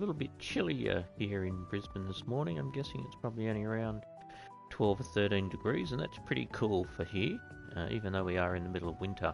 little bit chillier here in Brisbane this morning. I'm guessing it's probably only around 12 or 13 degrees, and that's pretty cool for here, even though we are in the middle of winter.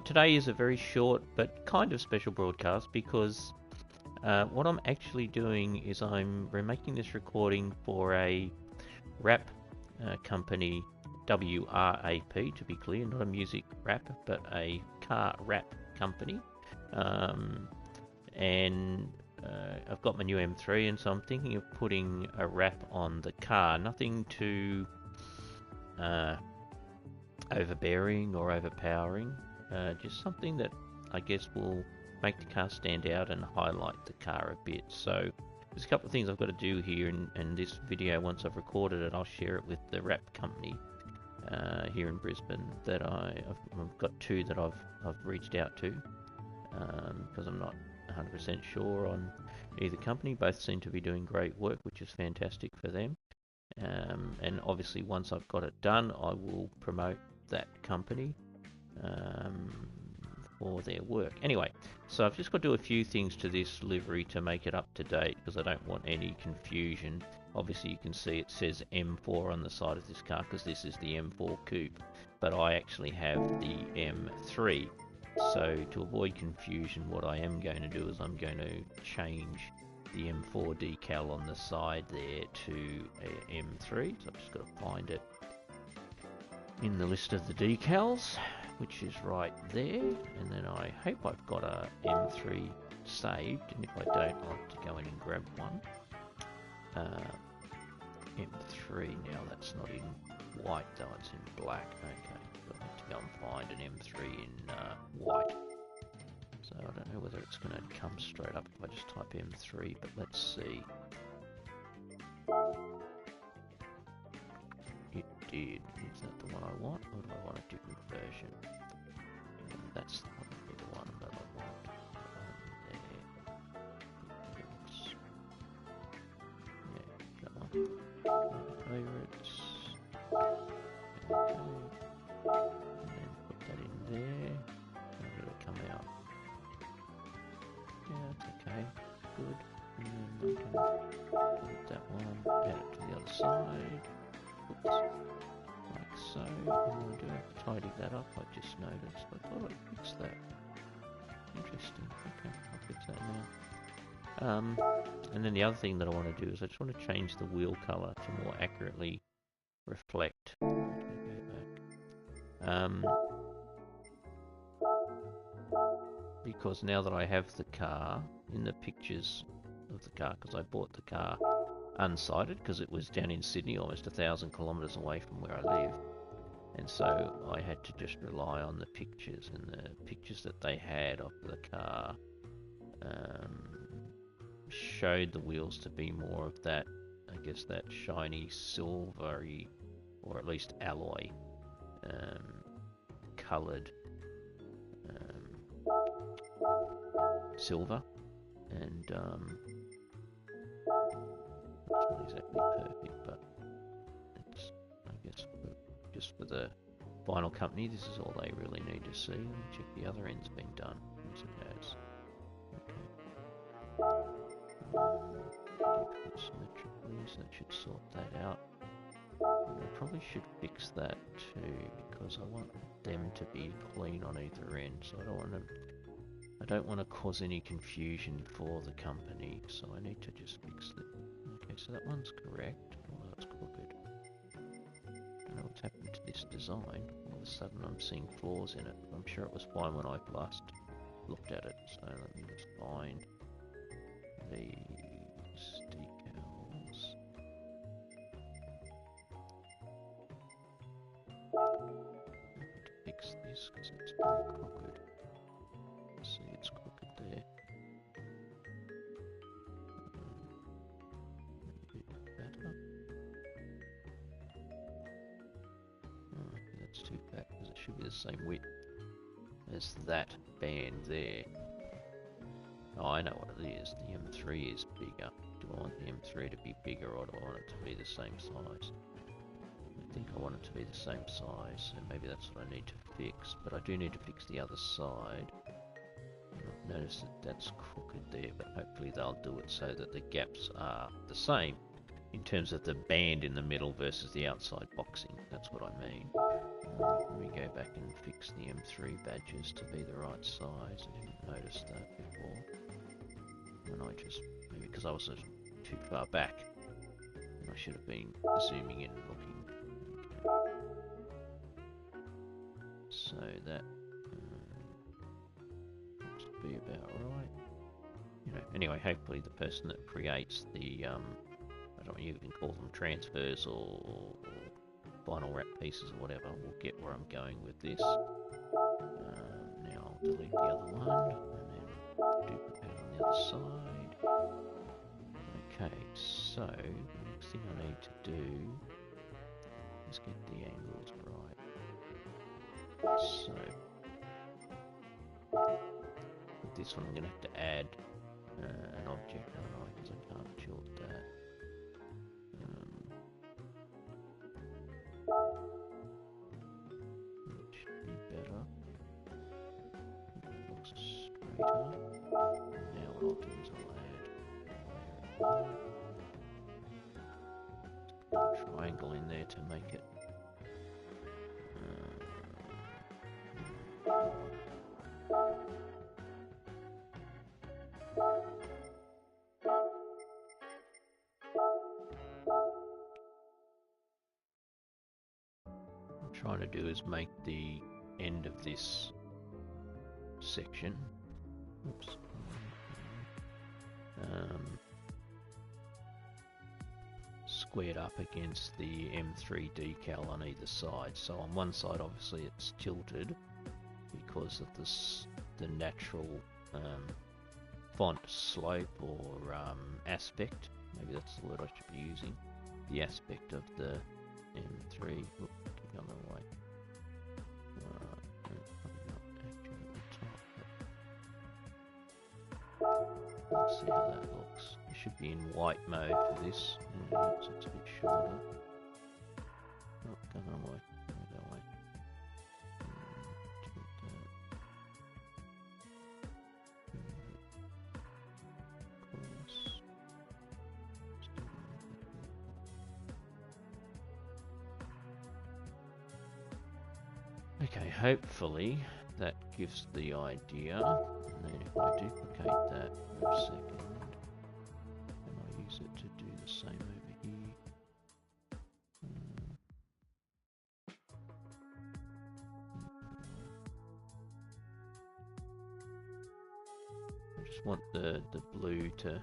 Today is a very short but kind of special broadcast because what I'm actually doing is we're making this recording for a rap company, WRAP to be clear, not a music rap, but a car rap company. I've got my new M3, and so I'm thinking of putting a wrap on the car. Nothing too overbearing or overpowering, just something that I guess will make the car stand out and highlight the car a bit. So there's a couple of things I've got to do here in this video. Once I've recorded it, I'll share it with the wrap company here in Brisbane. That I've got two that I've reached out to because I'm not 100% sure on either company. Both seem to be doing great work, which is fantastic for them. And obviously once I've got it done, I will promote that company for their work. Anyway, so I've just got to do a few things to this livery to make it up to date because I don't want any confusion. Obviously you can see it says M4 on the side of this car because this is the M4 Coupe, but I actually have the M3. So to avoid confusion, what I am going to do is I'm going to change the M4 decal on the side there to a M3. So I've just got to find it in the list of the decals, which is right there. And then I hope I've got a M3 saved, and if I don't, I'll have to go in and grab one. M3, now that's not in white though, it's in black. Okay. I have to go and find an M3 in white. So I don't know whether it's going to come straight up if I just type M3, but let's see. It did. Is that the one I want, or do I want a different version? That's probably the one that I want. There. Oops. Yeah, that one. Favorites. Okay. And then put that in there. How did it come out? Yeah, it's okay. Good. And then I can put that one, add it to the other side. Oops. Like so. And I do have to tidy that up, I just noticed. I thought I'd fix that. Interesting. Okay, I'll fix that now. And then the other thing that I want to do is I just want to change the wheel colour to more accurately reflect. Because now that I have the car in the pictures of the car, because I bought the car unsighted because it was down in Sydney, almost 1,000 kilometres away from where I live, and so I had to just rely on the pictures, and the pictures that they had of the car showed the wheels to be more of that, I guess, that shiny silvery, or at least alloy coloured silver, and it's not exactly perfect, but it's, I guess, just for the vinyl company, this is all they really need to see. Let me check the other end's been done. Yes, it has. Okay. Symmetrically, so that should sort that out. And I probably should fix that too, because I want them to be clean on either end, so I don't want to cause any confusion for the company, so I need to just fix it. Okay, so that one's correct. Oh, that's crooked. I don't know what's happened to this design. All of a sudden I'm seeing flaws in it. I'm sure it was fine when I last looked at it, so let me just find these decals. I need to fix this because it's very crooked. See, it's crooked there. Maybe a bit better. Oh, that's too fat because it should be the same width as that band there. Oh, I know what it is. The M3 is bigger. Do I want the M3 to be bigger, or do I want it to be the same size? I think I want it to be the same size, and maybe that's what I need to fix. But I do need to fix the other side. Notice that that's crooked there, but hopefully they'll do it so that the gaps are the same in terms of the band in the middle versus the outside boxing. That's what I mean. Let me go back and fix the M3 badges to be the right size. I didn't notice that before. And I just, maybe because I was too far back, and I should have been zooming in and looking. Okay. So that looks to be about right. You know, anyway, hopefully the person that creates the, I don't know, you can call them transfers or vinyl wrap pieces or whatever, will get where I'm going with this. Now I'll delete the other one, and then duplicate on the other side. Okay, so the next thing I need to do is get the angles right. So, with this one I'm going to have to add an object, aren't I? Because I can't tilt that. It should be better. It looks straighter. Now what I'll do is I'll add a triangle in there to make it what I'm trying to do is make the end of this section, oops, squared up against the M3 decal on either side. So on one side obviously it's tilted because of this, the natural font slope or aspect, maybe that's the word I should be using, the aspect of the M3. Oop, keep going the way. Probably not accurate at the top, but let's see how that looks. It should be in white mode for this. So it's a bit shorter. Oh, go the wrong way. Go that way. Okay, hopefully that gives the idea. And then if I duplicate that for a second, and I use it to do the same over here. I just want the blue to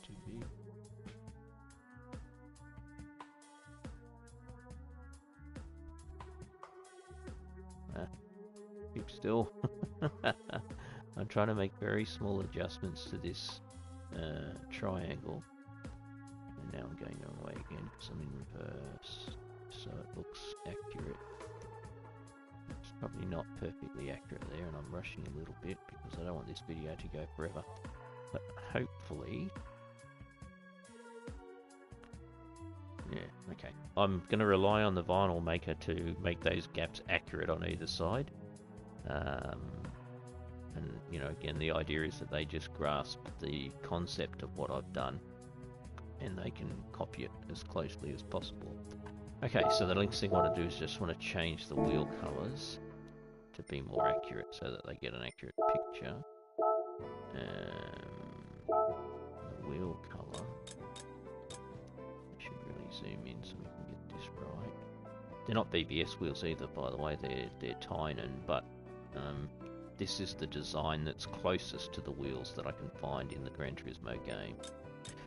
too big. Keep still. I'm trying to make very small adjustments to this triangle, and now I'm going the wrong way again because I'm in reverse, so it looks accurate. It's probably not perfectly accurate there, and I'm rushing a little bit because I don't want this video to go forever, but hopefully, yeah, okay. I'm going to rely on the vinyl maker to make those gaps accurate on either side. And, you know, again, the idea is that they just grasp the concept of what I've done and they can copy it as closely as possible. Okay, so the next thing I want to do is just want to change the wheel colours to be more accurate so that they get an accurate picture. The wheel colour, I should really zoom in so we can get this right. They're not BBS wheels either, by the way, they're Tynan, but this is the design that's closest to the wheels that I can find in the Gran Turismo game.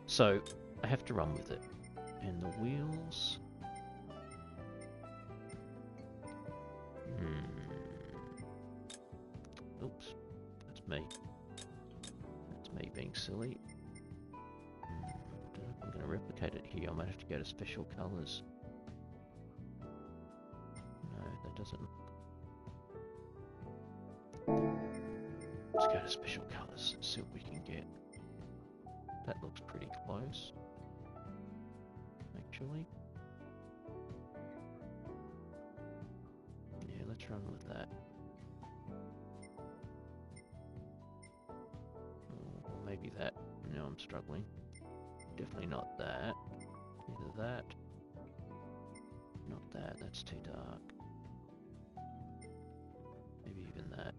So I have to run with it. And the wheels... Oops, that's me. That's me being silly. I don't know if I'm going to replicate it here. I might have to go to special colours. No, that doesn't... Let's go to special colours and see what we can get. That looks pretty close, actually. Yeah, let's Let's run with that. Or maybe that. No, I'm struggling. Definitely not that. Either that. Not that. That's too dark. Maybe even that.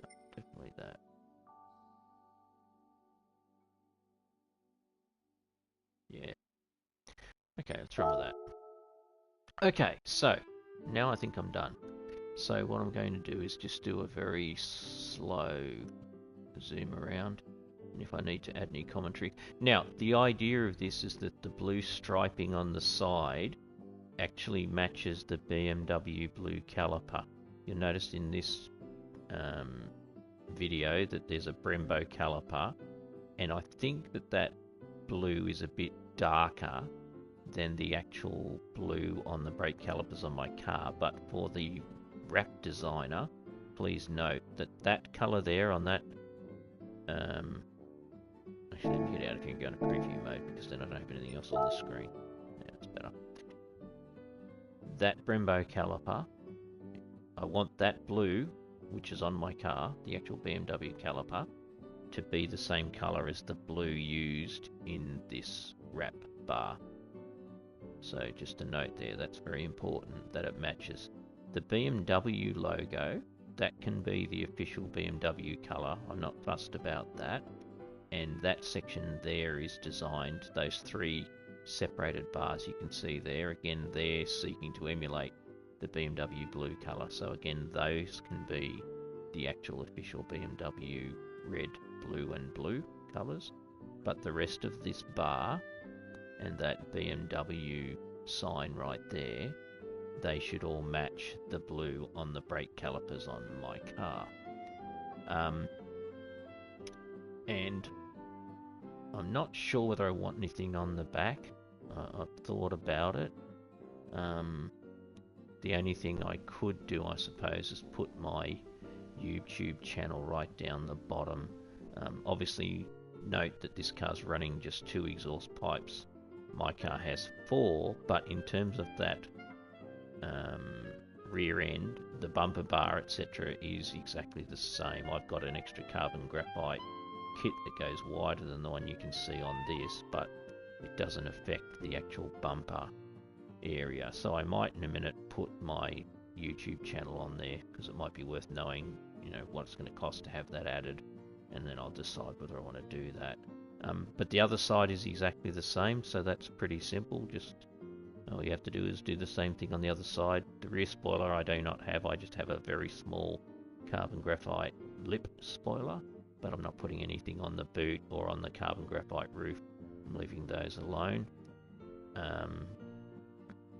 No, definitely that. Yeah. Okay, let's run with that. Okay, so now I think I'm done. So what I'm going to do is just do a very slow zoom around, and if I need to add any commentary. Now, the idea of this is that the blue striping on the side actually matches the BMW blue caliper. You'll notice in this video that there's a Brembo caliper, and I think that that blue is a bit darker than the actual blue on the brake calipers on my car. But for the wrap designer, please note that that colour there on that actually let me get out of here and go into preview mode, because then I don't have anything else on the screen. Yeah, that's better. That Brembo caliper, I want that blue, which is on my car, the actual BMW caliper, to be the same colour as the blue used in this wrap bar. So just a note there, that's very important that it matches. The BMW logo, that can be the official BMW colour. I'm not fussed about that. And that section there is designed, those three separated bars you can see there, again, they're seeking to emulate the BMW blue colour. So again, those can be the actual official BMW red, blue and blue colours. But the rest of this bar and that BMW sign right there, they should all match the blue on the brake calipers on my car. And I'm not sure whether I want anything on the back. I've thought about it. The only thing I could do, I suppose, is put my YouTube channel right down the bottom. Obviously, note that this car's running just 2 exhaust pipes. My car has 4, but in terms of that rear end, the bumper bar, etc., is exactly the same. I've got an extra carbon graphite kit that goes wider than the one you can see on this, but it doesn't affect the actual bumper area. So I might in a minute put my YouTube channel on there, because it might be worth knowing, you know, what it's going to cost to have that added, and then I'll decide whether I want to do that. But the other side is exactly the same, so that's pretty simple. Just all you have to do is do the same thing on the other side. The rear spoiler I do not have, I just have a very small carbon graphite lip spoiler, but I'm not putting anything on the boot or on the carbon graphite roof. I'm leaving those alone.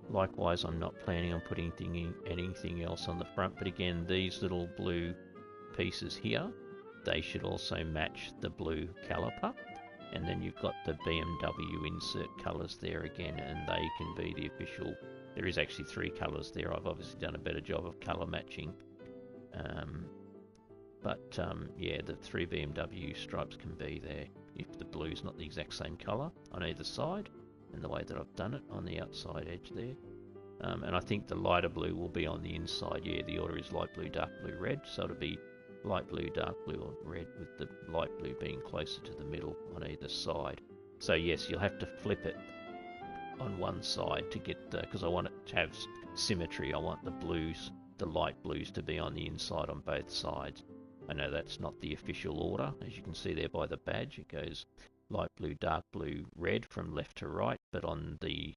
Likewise, I'm not planning on putting anything else on the front, but again, these little blue pieces here, they should also match the blue caliper. And then you've got the BMW insert colours there again, and they can be the official. There is actually 3 colours there. I've obviously done a better job of colour matching. Yeah, the 3 BMW stripes can be there if the blue's not the exact same colour on either side, and the way that I've done it on the outside edge there. And I think the lighter blue will be on the inside. Yeah, the order is light blue, dark blue, red, so it'll be light blue, dark blue or red, with the light blue being closer to the middle on either side. So yes, you'll have to flip it on one side to get the, because I want it to have symmetry. I want the blues, the light blues, to be on the inside on both sides. I know that's not the official order, as you can see there by the badge. It goes light blue, dark blue, red from left to right, but on the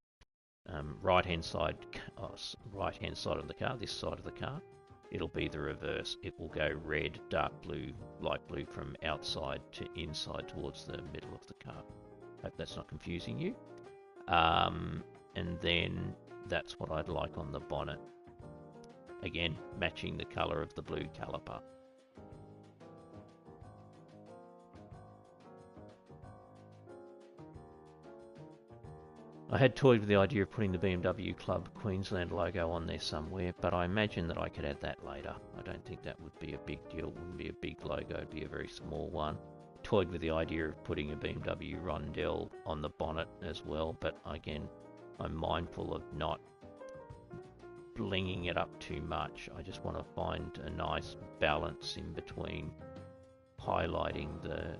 right hand side of the car, this side of the car, it'll be the reverse. It will go red, dark blue, light blue from outside to inside towards the middle of the car. Hope that's not confusing you. And then that's what I'd like on the bonnet. Again, matching the colour of the blue caliper. I had toyed with the idea of putting the BMW Club Queensland logo on there somewhere, but I imagine that I could add that later. I don't think that would be a big deal. It wouldn't be a big logo, it'd be a very small one. Toyed with the idea of putting a BMW Rondell on the bonnet as well, but again, I'm mindful of not blinging it up too much. I just want to find a nice balance in between highlighting the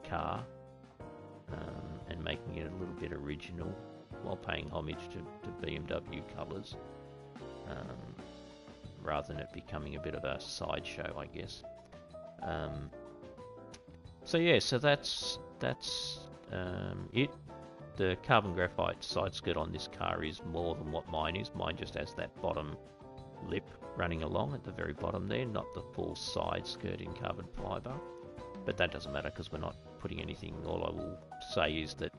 car and making it a little bit original while paying homage to BMW colours, rather than it becoming a bit of a sideshow, I guess. So yeah, so that's it. The carbon graphite side skirt on this car is more than what mine is. Mine just has that bottom lip running along at the very bottom there, not the full side skirt in carbon fibre. But that doesn't matter because we're not putting anything. All I will say is that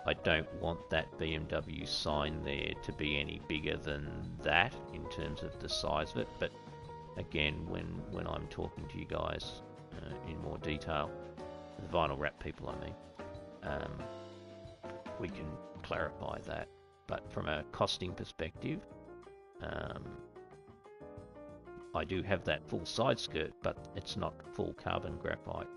I don't want that BMW sign there to be any bigger than that in terms of the size of it. But again, when I'm talking to you guys in more detail, the vinyl wrap people I mean, we can clarify that. But from a costing perspective, I do have that full side skirt, but it's not full carbon graphite.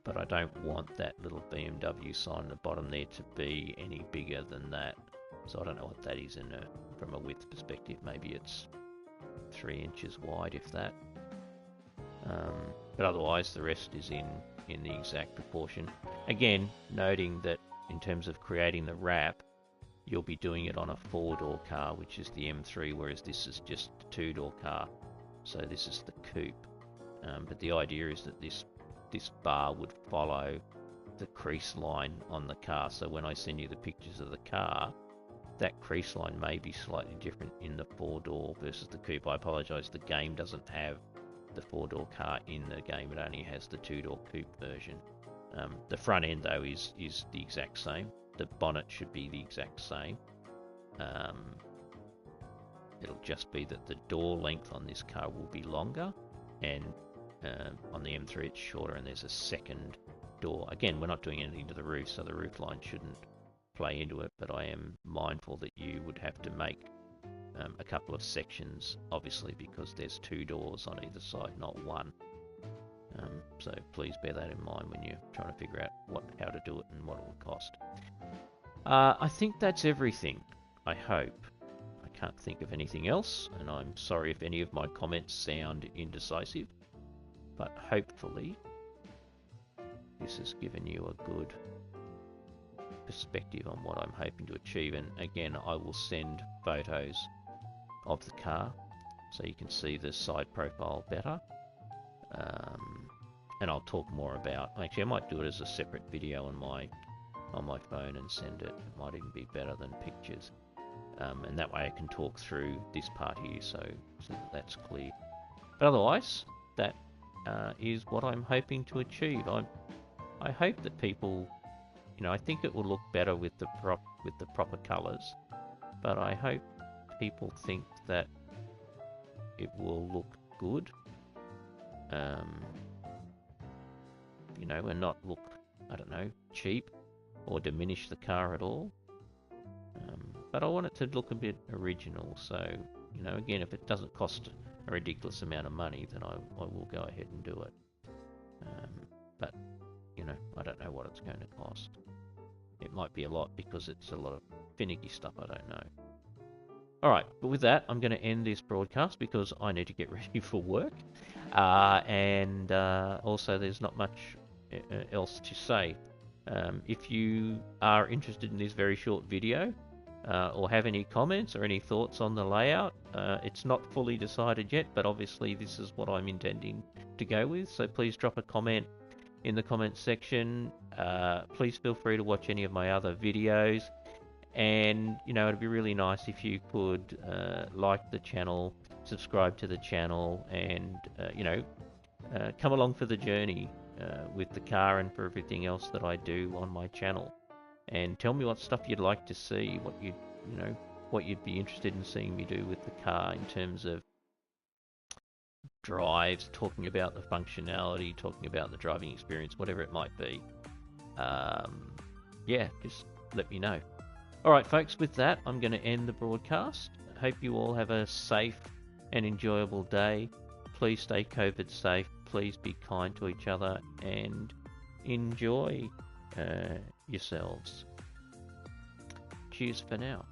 But I don't want that little BMW sign at the bottom there to be any bigger than that. So I don't know what that is from a width perspective. Maybe it's 3 inches wide, if that. But otherwise, the rest is in the exact proportion. Again, noting that in terms of creating the wrap, you'll be doing it on a 4-door car, which is the M3, whereas this is just a 2-door car. So this is the coupe. But the idea is that this bar would follow the crease line on the car. So when I send you the pictures of the car, that crease line may be slightly different in the 4-door versus the coupe. I apologise, the game doesn't have the 4-door car in the game. It only has the 2-door coupe version. The front end though is the exact same. The bonnet should be the exact same. It'll just be that the door length on this car will be longer, and on the M3 it's shorter, and there's a second door. Again, we're not doing anything to the roof, so the roof line shouldn't play into it, but I am mindful that you would have to make a couple of sections, obviously, because there's 2 doors on either side, not one. So please bear that in mind when you're trying to figure out how to do it and what it will cost. I think that's everything, I hope. I can't think of anything else, and I'm sorry if any of my comments sound indecisive, but hopefully this has given you a good perspective on what I'm hoping to achieve. And again, I will send photos of the car so you can see the side profile better. And I'll talk more about, actually I might do it as a separate video on my phone and send it. It might even be better than pictures. And that way I can talk through this part here so that that's clear. But otherwise, that is what I'm hoping to achieve. I hope that people, I think it will look better with the proper colours, but I hope people think that it will look good, and not look, I don't know, cheap or diminish the car at all. But I want it to look a bit original, so, again, if it doesn't cost a ridiculous amount of money, then I will go ahead and do it. But, I don't know what it's going to cost. It might be a lot because it's a lot of finicky stuff, I don't know. Alright, but with that, I'm going to end this broadcast because I need to get ready for work. And also there's not much else to say. If you are interested in this very short video, or have any comments or any thoughts on the layout, it's not fully decided yet, but obviously this is what I'm intending to go with, so please drop a comment in the comments section. Please feel free to watch any of my other videos, and it'd be really nice if you could like the channel, subscribe to the channel, and come along for the journey with the car and for everything else that I do on my channel. And tell me what stuff you'd like to see, what you'd be interested in seeing me do with the car in terms of drives, talking about the functionality, talking about the driving experience, whatever it might be. Yeah, just let me know. Alright folks, with that, I'm going to end the broadcast. I hope you all have a safe and enjoyable day. Please stay COVID safe. Please be kind to each other and enjoy yourselves. Cheers for now.